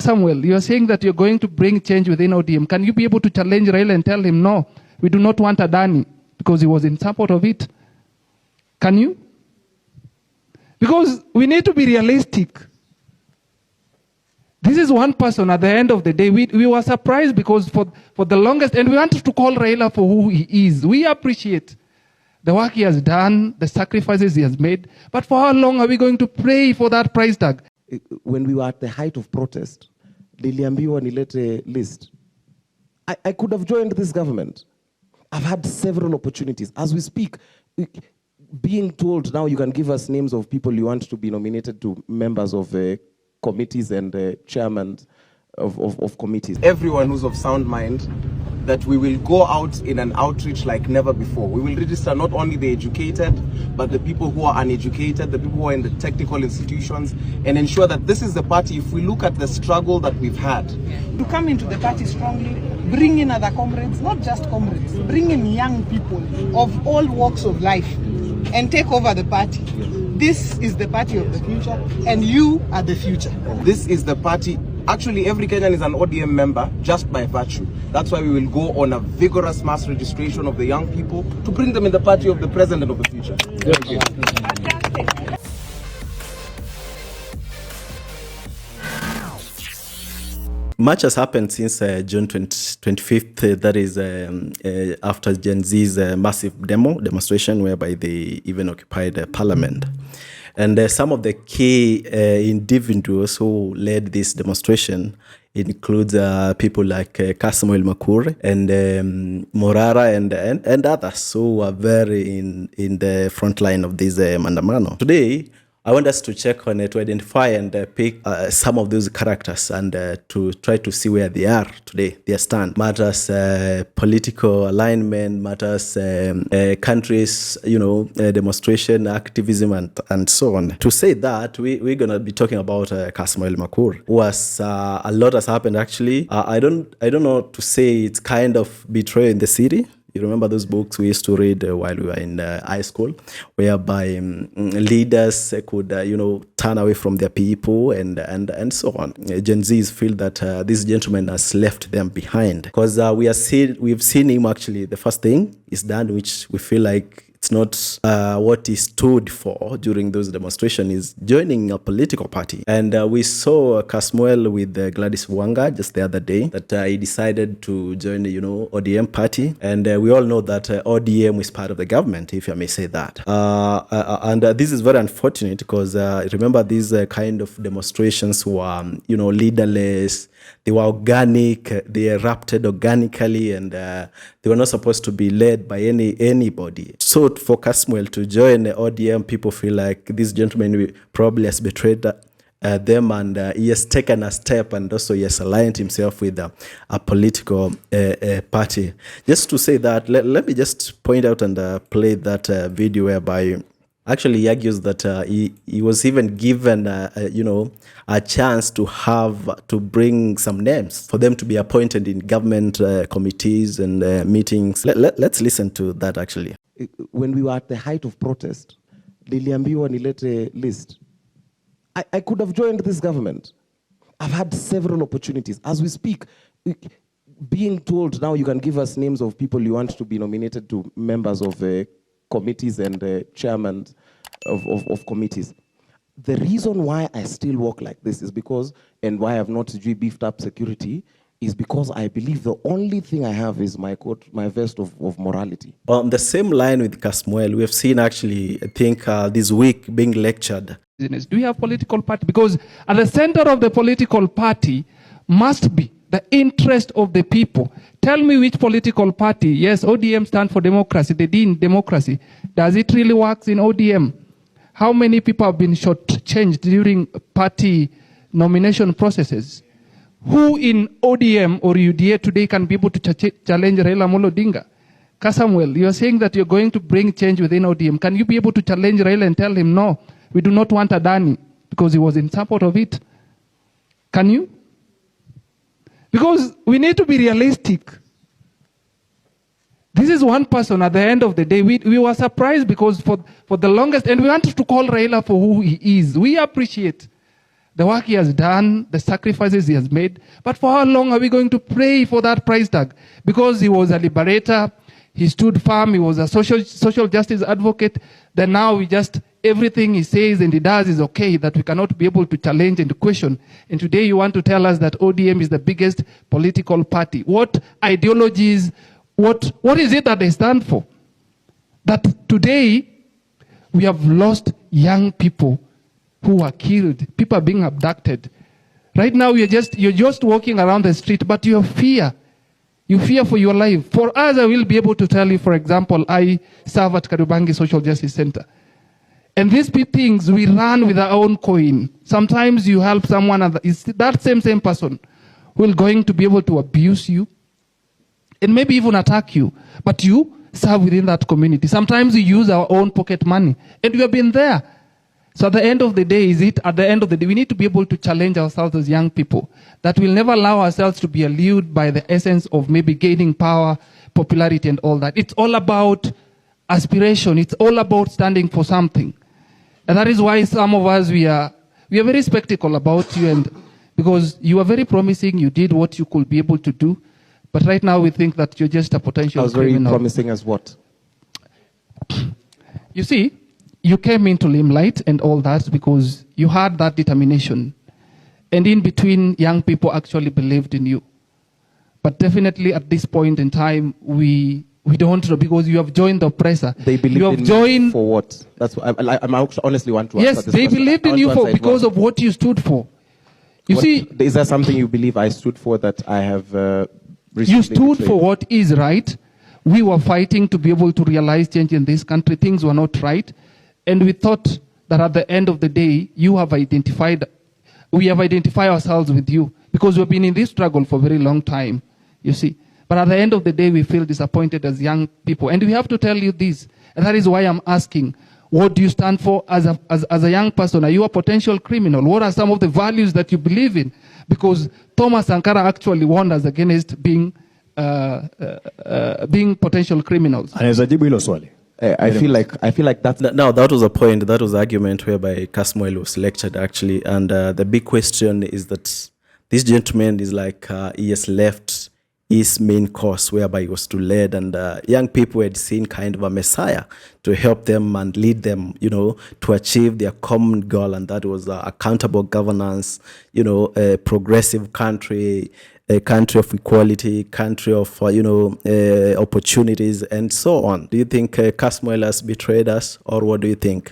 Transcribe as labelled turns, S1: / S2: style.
S1: Kasmuel, you are saying that you're going to bring change within ODM. Can you be able to challenge Raila and tell him, no, we do not want Adani, because he was in support of it? Can you? Because we need to be realistic. This is one person at the end of the day. We were surprised because for the longest, and we wanted to call Raila for who he is. We appreciate the work he has done, the sacrifices he has made. But for how long are we going to pray for that price tag?
S2: When we were at the height of protest, niliambiwa nilete list. I could have joined this government. I've had several opportunities. As we speak, being told now you can give us names of people you want to be nominated to members of committees and chairmen of committees. Everyone who's of sound mind, that we will go out in an outreach like never before. We will register not only the educated, but the people who are uneducated, the people who are in the technical institutions, and ensure that this is the party. If we look at the struggle that we've had,
S3: to come into the party strongly, bring in other comrades, not just comrades, bring in young people of all walks of life and take over the party. This is the party of the future, and you are the future.
S2: This is the party. Actually, every Kenyan is an ODM member just by virtue. That's why we will go on a vigorous mass registration of the young people to bring them in the party of the present and of the future. Thank you.
S4: Much has happened since June 25th, that is after Gen Z's massive demonstration whereby they even occupied Parliament. And some of the key individuals who led this demonstration includes people like Kasmuel McOure and Morara and others who were very in the front line of this mandamano. Today, I want us to check on it to identify and pick some of those characters and to try to see where they are today, their stand. Matters political alignment, matters countries, demonstration, activism, and so on. To say that, we're going to be talking about Kasmuel McOure, who has a lot has happened actually. I don't know to say it's kind of betrayal in the city. You remember those books we used to read while we were in high school, whereby leaders could, turn away from their people and so on. Gen Zs feel that this gentleman has left them behind because we've seen him actually. The first thing is done, which we feel like it's not what he stood for during those demonstrations, is joining a political party. And we saw Kasmuel with Gladys Wanga just the other day that he decided to join the ODM party. And we all know that ODM is part of the government, if I may say that. And this is very unfortunate because remember these kind of demonstrations were leaderless. They were organic, they erupted organically, and they were not supposed to be led by anybody. So for Kasmuel to join the ODM, people feel like this gentleman probably has betrayed them, and he has taken a step, and also he has aligned himself with a political party. Just to say that, let me just point out and play that video whereby actually he argues that he was even given a chance to bring some names for them to be appointed in government committees and meetings. Let's listen to that actually.
S2: When we were at the height of protest, niliambiwa nilete list. I could have joined this government. I've had several opportunities. As we speak, being told now you can give us names of people you want to be nominated to members of committees and chairmen of committees. The reason why I still walk like this is because, and why I have not beefed up security, is because I believe the only thing I have is my coat, my vest of morality.
S4: On the same line with Kasmuel, we have seen actually, I think this week being lectured.
S1: Do we have political party? Because at the center of the political party must be the interest of the people. Tell me which political party, yes, ODM stands for democracy, the D in democracy. Does it really work in ODM? How many people have been shortchanged during party nomination processes? Who in ODM or UDA today can be able to challenge Raila Odinga? Kasmuel, you're saying that you're going to bring change within ODM. Can you be able to challenge Raila and tell him, no, we do not want Adani because he was in support of it? Can you? Because we need to be realistic. This is one person at the end of the day. We were surprised because for the longest, and we wanted to call Raila for who he is. We appreciate the work he has done, the sacrifices he has made. But for how long are we going to pray for that price tag? Because he was a liberator, he stood firm, he was a social justice advocate, then now we just, everything he says and he does is okay, that we cannot be able to challenge and question. And today you want to tell us that ODM is the biggest political party. What ideologies, what is it that they stand for? That today we have lost young people who are killed, people are being abducted. Right now you're just walking around the street, but you fear. You fear for your life. For us, I will be able to tell you, for example, I serve at Kariobangi Social Justice Center. And these things, we run with our own coin. Sometimes you help someone, it's that same person who is going to be able to abuse you and maybe even attack you. But you serve within that community. Sometimes we use our own pocket money. And we have been there. So at the end of the day, we need to be able to challenge ourselves as young people, that we'll never allow ourselves to be allured by the essence of maybe gaining power, popularity, and all that. It's all about aspiration. It's all about standing for something. And that is why some of us, we are very skeptical about you, and because you are very promising, you did what you could be able to do, but right now we think that you're just a potential criminal.
S2: Very promising as what?
S1: You see, you came into limelight and all that because you had that determination. And in between, young people actually believed in you. But definitely at this point in time, we don't know, because you have joined the oppressor.
S2: They believed in me for what? That's what I'm honestly want to answer
S1: yes,
S2: this
S1: they
S2: question.
S1: believed in you because of what you stood for.
S2: Is there something you believe I stood for that I have
S1: You stood for what is right. We were fighting to be able to realize change in this country. Things were not right. And we thought that at the end of the day, we have identified ourselves with you, because we've been in this struggle for a very long time, you see. But at the end of the day, we feel disappointed as young people. And we have to tell you this. And that is why I'm asking, what do you stand for as a young person? Are you a potential criminal? What are some of the values that you believe in? Because Thomas Sankara actually warned us against being potential criminals.
S5: Anaweza jibu hilo swali.
S2: I feel like that's...
S4: No, that was a point. That was the argument whereby Kasmuel was lectured, actually. And the big question is that this gentleman is like, he has left his main course, whereby he was to lead, and young people had seen kind of a messiah to help them and lead them, to achieve their common goal. And that was accountable governance, a progressive country, a country of equality, country of, opportunities, and so on. Do you think Kasmuel has betrayed us, or what do you think?